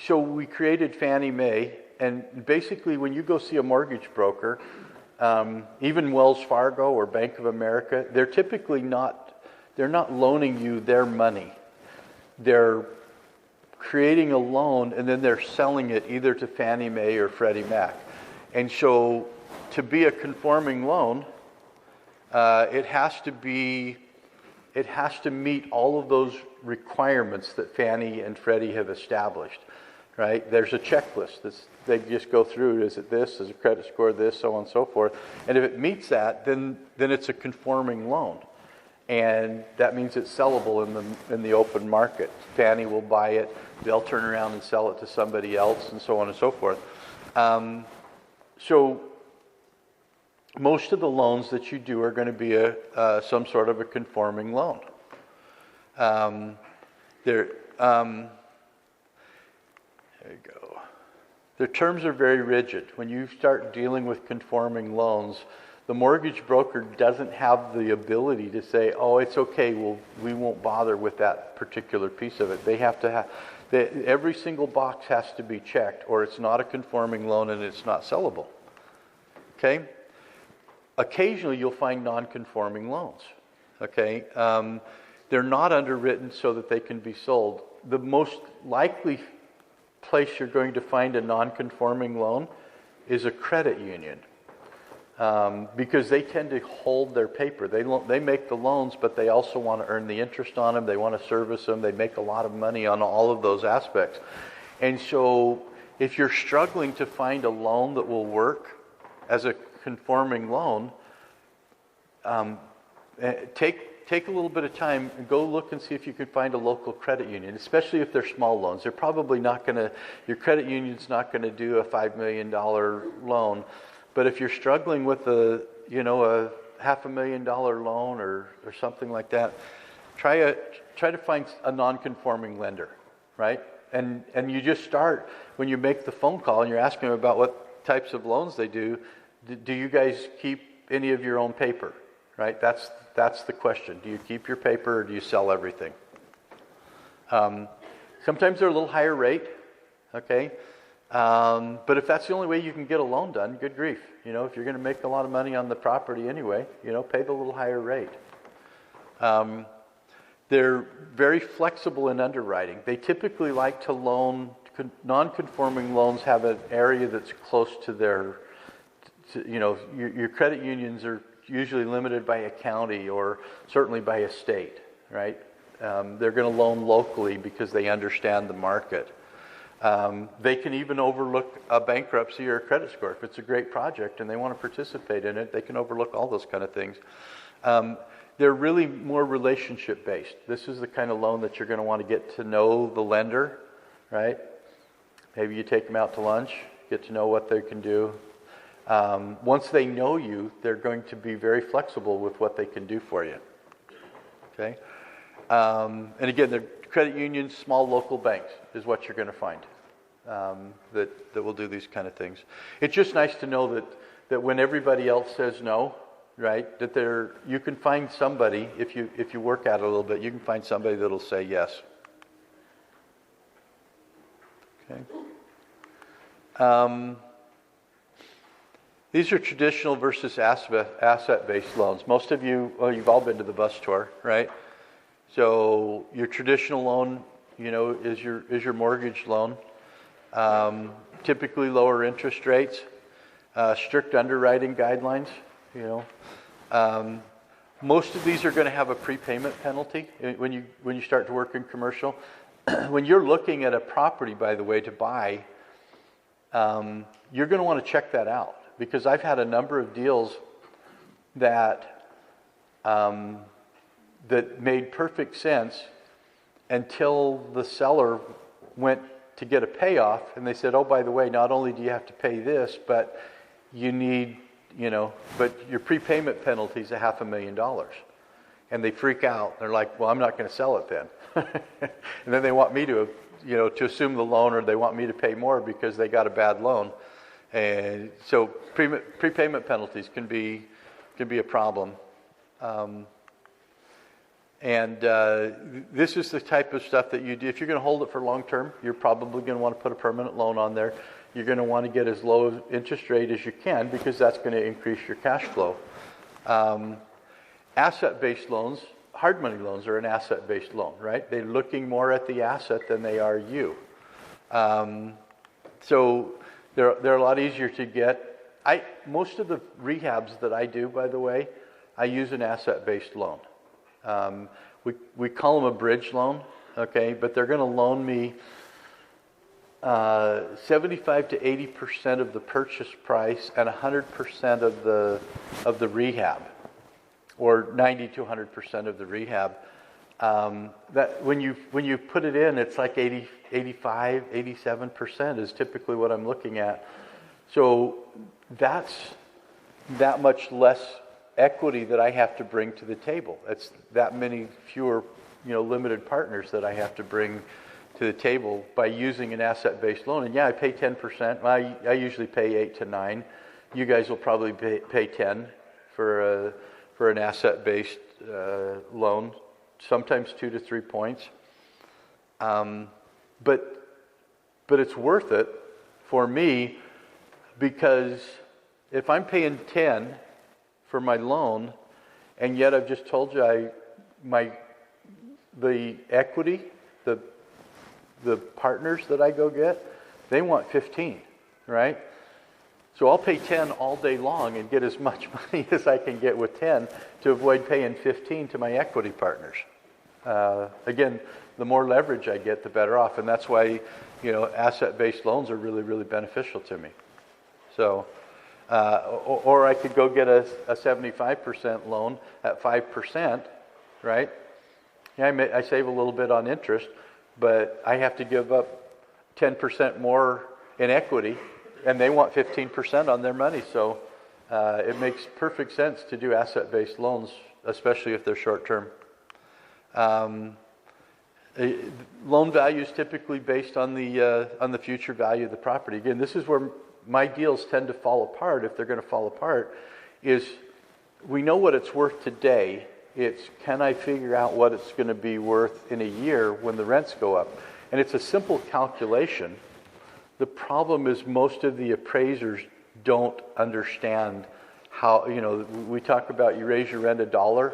so we created Fannie Mae, and basically when you go see a mortgage broker, even Wells Fargo or Bank of America, they're typically they're not loaning you their money. They're creating a loan and then they're selling it either to Fannie Mae or Freddie Mac. And so to be a conforming loan, it has to meet all of those requirements that Fannie and Freddie have established, right? There's a checklist they just go through. Is it this? Is it credit score this? So on and so forth. And if it meets that, then it's a conforming loan. And that means it's sellable in the open market. Fannie will buy it. They'll turn around and sell it to somebody else, and so on and so forth. So most of the loans that you do are going to be some sort of a conforming loan. There you go. The terms are very rigid. When you start dealing with conforming loans, the mortgage broker doesn't have the ability to say, oh, it's okay, we won't bother with that particular piece of it. They have to have, every single box has to be checked, or it's not a conforming loan and it's not sellable. Okay? Occasionally you'll find non-conforming loans. Okay? They're not underwritten so that they can be sold. The most likely place you're going to find a non-conforming loan is a credit union. Because they tend to hold their paper. They make the loans, but they also want to earn the interest on them. They want to service them. They make a lot of money on all of those aspects. And so if you're struggling to find a loan that will work as a conforming loan, take a little bit of time and go look and see if you can find a local credit union, especially if they're small loans. They're probably not going to, your credit union's not going to do a $5 million loan. But if you're struggling with a $500,000 loan or something like that, try to find a non-conforming lender, right? And you just start when you make the phone call and you're asking them about what types of loans they do. Do you guys keep any of your own paper, right? That's the question. Do you keep your paper or do you sell everything? Sometimes they're a little higher rate, okay? But if that's the only way you can get a loan done, good grief. If you're going to make a lot of money on the property anyway, pay the little higher rate. They're very flexible in underwriting. They typically like to loan, non-conforming loans have an area that's close to their, your credit unions are usually limited by a county or certainly by a state, right? They're going to loan locally because they understand the market. They can even overlook a bankruptcy or a credit score. If it's a great project and they want to participate in it, they can overlook all those kind of things. They're really more relationship based. This is the kind of loan that you're going to want to get to know the lender, right? Maybe you take them out to lunch, get to know what they can do. Once they know you, they're going to be very flexible with what they can do for you. Okay? And again, they're credit unions, small local banks is what you're going to find that will do these kind of things. It's just nice to know that when everybody else says no, right, that you can find somebody, if you work at it a little bit, you can find somebody that'll say yes. Okay. These are traditional versus asset-based loans. Most of you, you've all been to the bus tour, right? So your traditional loan, is your mortgage loan. Typically lower interest rates, strict underwriting guidelines, Most of these are going to have a prepayment penalty when you start to work in commercial. When you're looking at a property, by the way, to buy, you're going to want to check that out, because I've had a number of deals that that made perfect sense until the seller went to get a payoff, and they said, "Oh, by the way, not only do you have to pay this, but you need, but your prepayment penalty is $500,000." And they freak out. They're like, "Well, I'm not going to sell it then." And then they want me to, to assume the loan, or they want me to pay more because they got a bad loan. And so prepayment penalties can be a problem. This is the type of stuff that you do. If you're going to hold it for long term, you're probably going to want to put a permanent loan on there. You're going to want to get as low an interest rate as you can, because that's going to increase your cash flow. Asset-based loans, hard money loans, are an asset-based loan, right? They're looking more at the asset than they are you. So they're a lot easier to get. Most of the rehabs that I do, by the way, I use an asset-based loan. We call them a bridge loan, okay? But they're going to loan me 75 to 80% of the purchase price and 100% of the rehab, or 90 to 100% of the rehab. That when you put it in, it's like 80, 85, 87% is typically what I'm looking at. So that's that much less equity that I have to bring to the table. It's that many fewer, limited partners that I have to bring to the table by using an asset-based loan. And yeah, I pay 10%. I usually pay 8 to 9. You guys will probably pay 10 for an asset-based loan, sometimes 2 to 3 points. But it's worth it for me, because if I'm paying 10 for my loan, and yet I've just told you the equity, the partners that I go get, they want 15, right? So I'll pay 10 all day long and get as much money as I can get with 10 to avoid paying 15 to my equity partners. Again, the more leverage I get, the better off, and that's why asset-based loans are really, really beneficial to me. So, or I could go get a 75% loan at 5%, right? Yeah, I save a little bit on interest, but I have to give up 10% more in equity, and they want 15% on their money. So it makes perfect sense to do asset-based loans, especially if they're short-term. Loan value is typically based on the future value of the property. Again, this is where my deals tend to fall apart, if they're going to fall apart, is we know what it's worth today. It's, can I figure out what it's going to be worth in a year when the rents go up? And it's a simple calculation. The problem is most of the appraisers don't understand how, we talk about you raise your rent $1,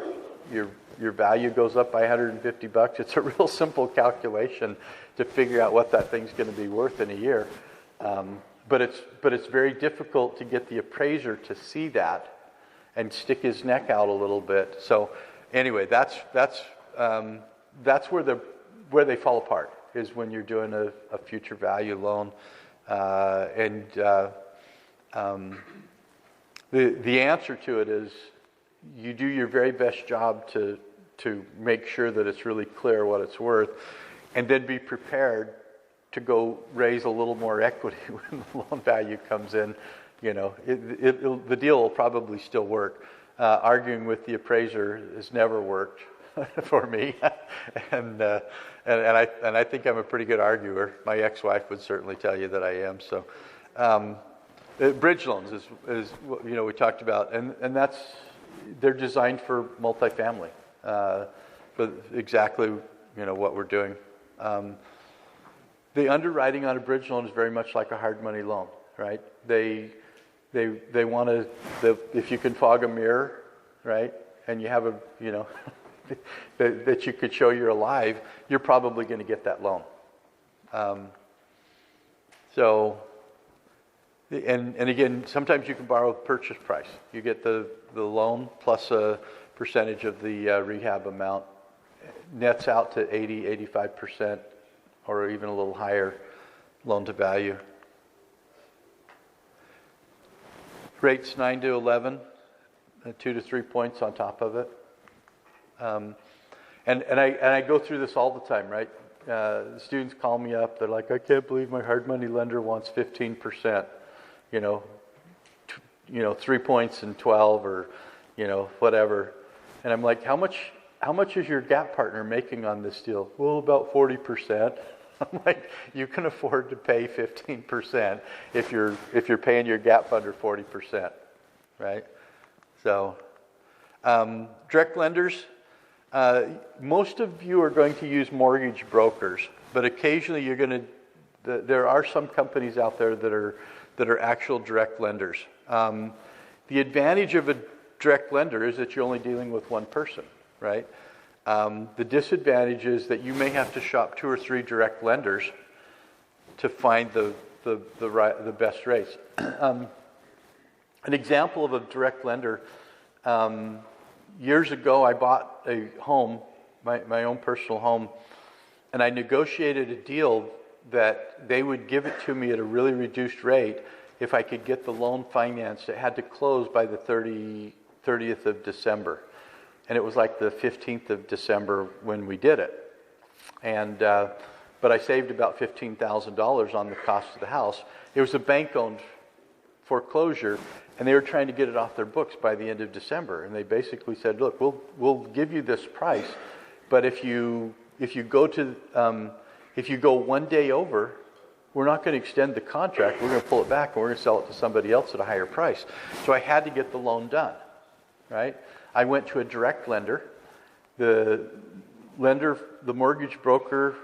your value goes up by $150. It's a real simple calculation to figure out what that thing's going to be worth in a year. But it's very difficult to get the appraiser to see that and stick his neck out a little bit. So anyway, that's where they fall apart, is when you're doing a future value loan. The answer to it is you do your very best job to make sure that it's really clear what it's worth, and then be prepared to go raise a little more equity when the loan value comes in. The deal will probably still work. Arguing with the appraiser has never worked for me, and I think I'm a pretty good arguer. My ex-wife would certainly tell you that I am. So, bridge loans is we talked about, and they're designed for multifamily, but exactly what we're doing. The underwriting on a bridge loan is very much like a hard money loan, right? They want to, if you can fog a mirror, right, and you have that you could show you're alive, you're probably going to get that loan. And again, sometimes you can borrow purchase price. You get the loan plus a percentage of the rehab amount. Nets out to 80, 85%, or even a little higher loan to value. Rates 9 to 11, 2 to 3 points on top of it. And I go through this all the time, right? The students call me up. They're like, I can't believe my hard money lender wants 15%. 3 points and 12, or whatever. And I'm like, how much is your gap partner making on this deal? Well, about 40%. I'm like, you can afford to pay 15% if you're paying your gap funder 40%, right? So, direct lenders. Most of you are going to use mortgage brokers, but occasionally there are some companies out there that are actual direct lenders. The advantage of a direct lender is that you're only dealing with one person, right? The disadvantage is that you may have to shop 2 or 3 direct lenders to find the best rates. An example of a direct lender. Years ago, I bought a home, my own personal home, and I negotiated a deal that they would give it to me at a really reduced rate if I could get the loan financed. It had to close by the 30th of December. And it was like the 15th of December when we did it. And but I saved about $15,000 on the cost of the house. It was a bank-owned foreclosure, and they were trying to get it off their books by the end of December. And they basically said, "Look, we'll give you this price, but if you go one day over, we're not going to extend the contract. We're going to pull it back, and we're going to sell it to somebody else at a higher price." So I had to get the loan done, right? I went to a direct lender. The mortgage broker,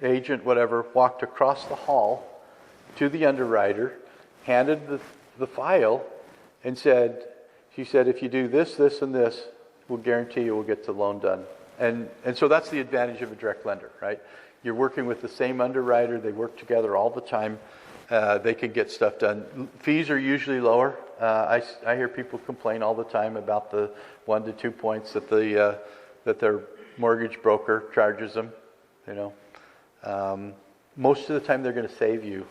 agent, whatever, walked across the hall to the underwriter, handed the file, and she said, if you do this, this, and this, we'll guarantee you we'll get the loan done. And so that's the advantage of a direct lender, right? You're working with the same underwriter. They work together all the time. They can get stuff done. Fees are usually lower. I hear people complain all the time about the 1 to 2 points that their mortgage broker charges them. Most of the time they're going to save you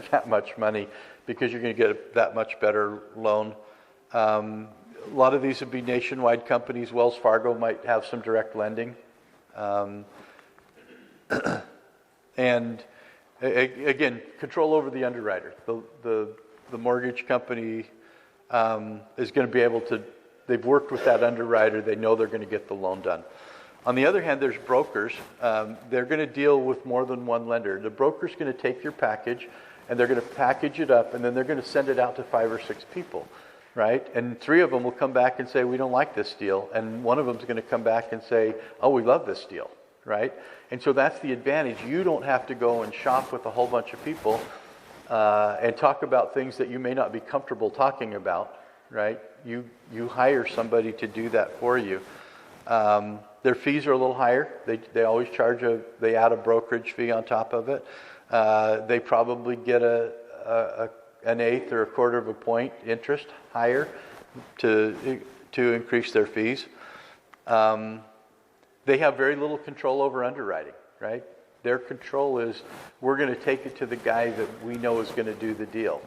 that much money because you're going to get that much better loan. A lot of these would be nationwide companies. Wells Fargo might have some direct lending. And again, control over the underwriter. The mortgage company is going to be able to, they've worked with that underwriter, they know they're going to get the loan done. On the other hand, there's brokers. They're going to deal with more than one lender. The broker's going to take your package, and they're going to package it up, and then they're going to send it out to 5 or 6 people, right? And 3 of them will come back and say, we don't like this deal. And one of them is going to come back and say, oh, we love this deal, right? And so that's the advantage. You don't have to go and shop with a whole bunch of people and talk about things that you may not be comfortable talking about, right? You hire somebody to do that for you. Their fees are a little higher. They always charge they add a brokerage fee on top of it. They probably get an eighth or a quarter of a point interest higher to increase their fees. They have very little control over underwriting, right? Their control is, we're going to take it to the guy that we know is going to do the deal.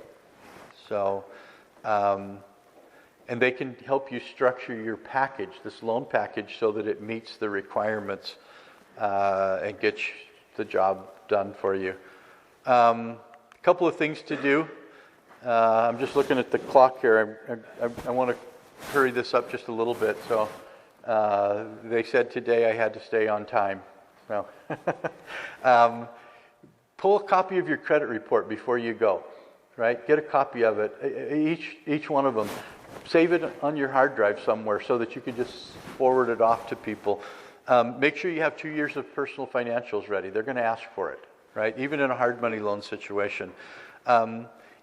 So, and they can help you structure your package, this loan package, so that it meets the requirements and gets the job done for you. A couple of things to do. I'm just looking at the clock here. I want to hurry this up just a little bit. So they said today I had to stay on time. No. Pull a copy of your credit report before you go, right? Get a copy of it, each one of them. Save it on your hard drive somewhere so that you can just forward it off to people. Make sure you have 2 years of personal financials ready. They're going to ask for it, right? Even in a hard money loan situation.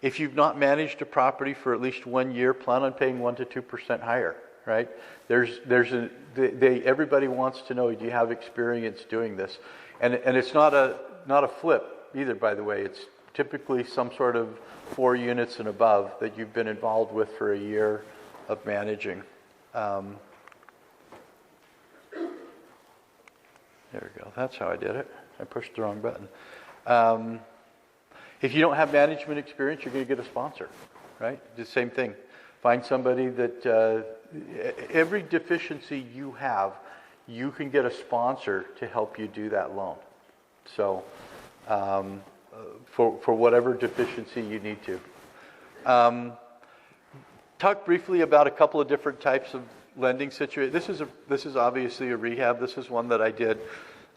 If you've not managed a property for at least 1 year, plan on paying 1 to 2% higher, right? Everybody wants to know, do you have experience doing this? And it's not a flip either, by the way. It's typically some sort of 4 units and above that you've been involved with for a year of managing. Um, there we go. That's how I did it. I pushed the wrong button. If you don't have management experience, you're going to get a sponsor, right? The same thing. Find somebody that every deficiency you have, you can get a sponsor to help you do that loan. So for whatever deficiency you need to. Talk briefly about a couple of different types of lending situations. This is obviously a rehab. This is one that I did.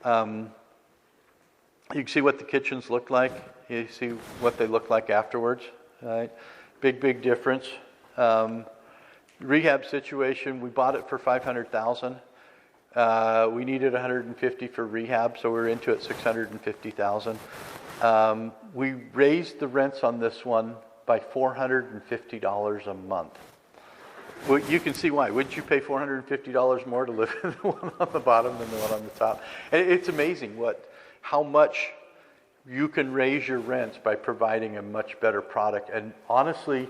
You can see what the kitchens look like. You see what they look like afterwards. Right? Big difference. Rehab situation. We bought it for $500,000. We needed $150 for rehab, so we were into it $650,000. We raised the rents on this one by $450 a month. Well, you can see why. Wouldn't you pay $450 more to live in the one on the bottom than the one on the top? And it's amazing how much you can raise your rents by providing a much better product. And honestly,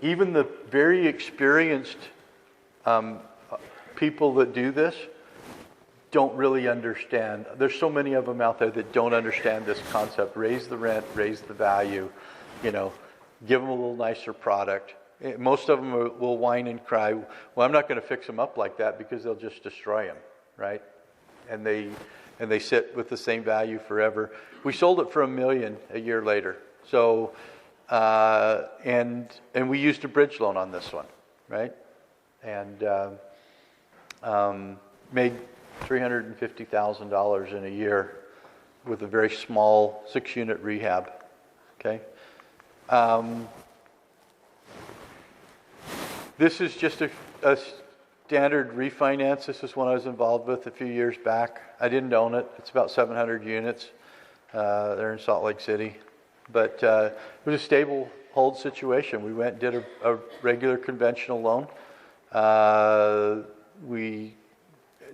even the very experienced people that do this don't really understand. There's so many of them out there that don't understand this concept. Raise the rent, raise the value, give them a little nicer product. Most of them will whine and cry, well, I'm not going to fix them up like that because they'll just destroy them, right? And they sit with the same value forever. We sold it for $1 million a year later. So, and we used a bridge loan on this one, right? And made $350,000 in a year with a very small 6-unit rehab. Okay. This is just a standard refinance. This is one I was involved with a few years back. I didn't own it. It's about 700 units. They're in Salt Lake City. But it was a stable hold situation. We went and did a regular conventional loan. We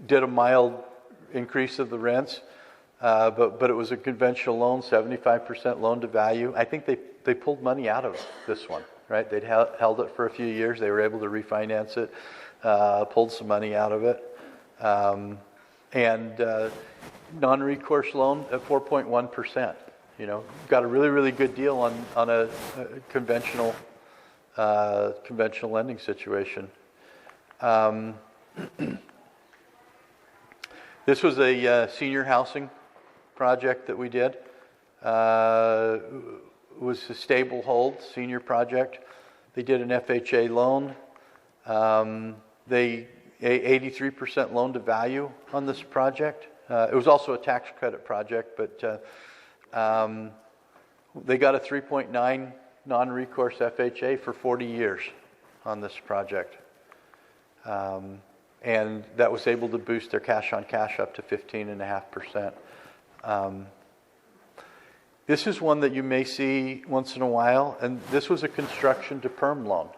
did a mild increase of the rents, but it was a conventional loan, 75% loan to value. I think they pulled money out of this one, right? They'd held it for a few years. They were able to refinance it, pulled some money out of it. And non-recourse loan at 4.1%. Got a really good deal on a conventional lending situation. This was a senior housing project that we did. It was a stable hold senior project. They did an FHA loan. They 83% loan to value on this project. It was also a tax credit project, but they got a 3.9 non-recourse FHA for 40 years on this project. And that was able to boost their cash on cash up to 15.5%. This is one that you may see once in a while, and this was a construction to perm loan,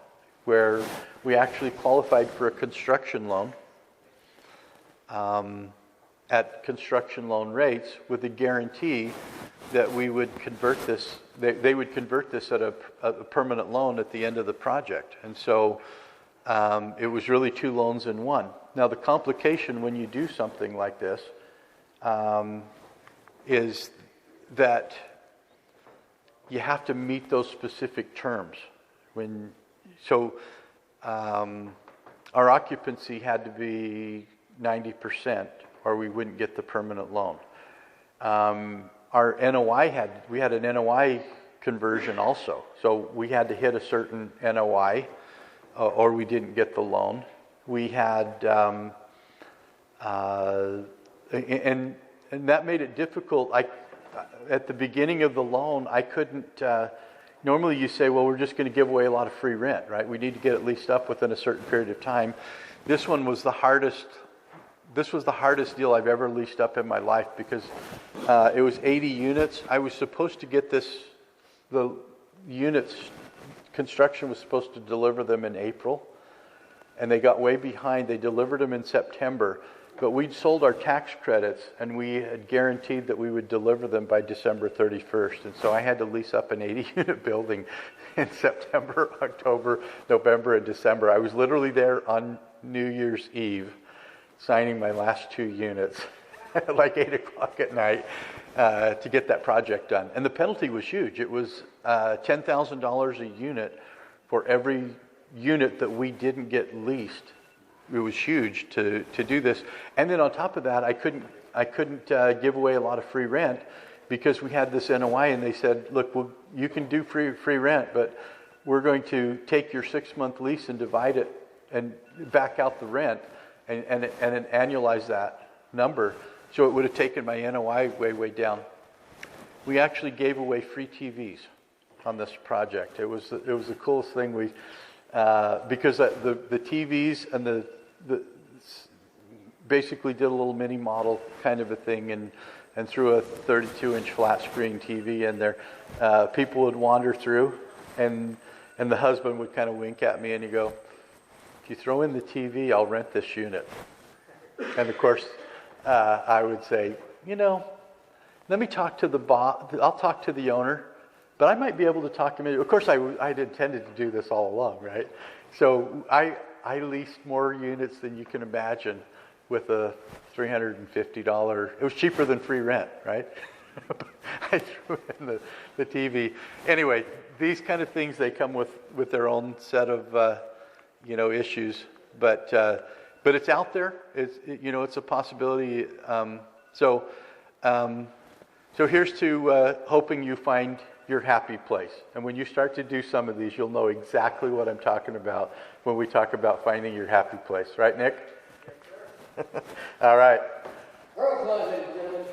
where we actually qualified for a construction loan at construction loan rates with a guarantee that we would convert this, they would convert this at a permanent loan at the end of the project. And so it was really 2 loans in one. Now the complication when you do something like this is that you have to meet those specific terms. Our occupancy had to be 90% or we wouldn't get the permanent loan. Our NOI we had an NOI conversion also. So we had to hit a certain NOI or we didn't get the loan. We had, and that made it difficult. At the beginning of the loan, I couldn't, normally you say, well, we're just going to give away a lot of free rent, right? We need to get it leased up within a certain period of time. This one was the hardest deal I've ever leased up in my life because it was 80 units. I was supposed to get the units, construction was supposed to deliver them in April, and they got way behind. They delivered them in September, but we'd sold our tax credits, and we had guaranteed that we would deliver them by December 31st, and so I had to lease up an 80-unit building in September, October, November, and December. I was literally there on New Year's Eve, signing my last 2 units at like 8 o'clock at night to get that project done. And the penalty was huge. It was $10,000 a unit for every unit that we didn't get leased. It was huge to do this. And then on top of that, I couldn't give away a lot of free rent because we had this NOI, and they said, look, well, you can do free rent, but we're going to take your 6-month lease and divide it and back out the rent and then annualize that number. So it would have taken my NOI way down. We actually gave away free TVs on this project. It was the coolest thing because the TVs and the basically did a little mini model kind of a thing and threw a 32-inch flat screen TV in there. People would wander through, and the husband would kind of wink at me and he'd go, if you throw in the TV, I'll rent this unit. And of course, I would say, let me talk to the boss. I'll talk to the owner, but I might be able to talk to him. Of course, I'd intended to do this all along, right? So I leased more units than you can imagine with a $350. It was cheaper than free rent, right? I threw in the TV. Anyway, these kind of things, they come with their own set of issues, but it's out there. It's a possibility. So here's to hoping you find your happy place. And when you start to do some of these, you'll know exactly what I'm talking about when we talk about finding your happy place. Right, Nick? All right. Applause, ladies and gentlemen.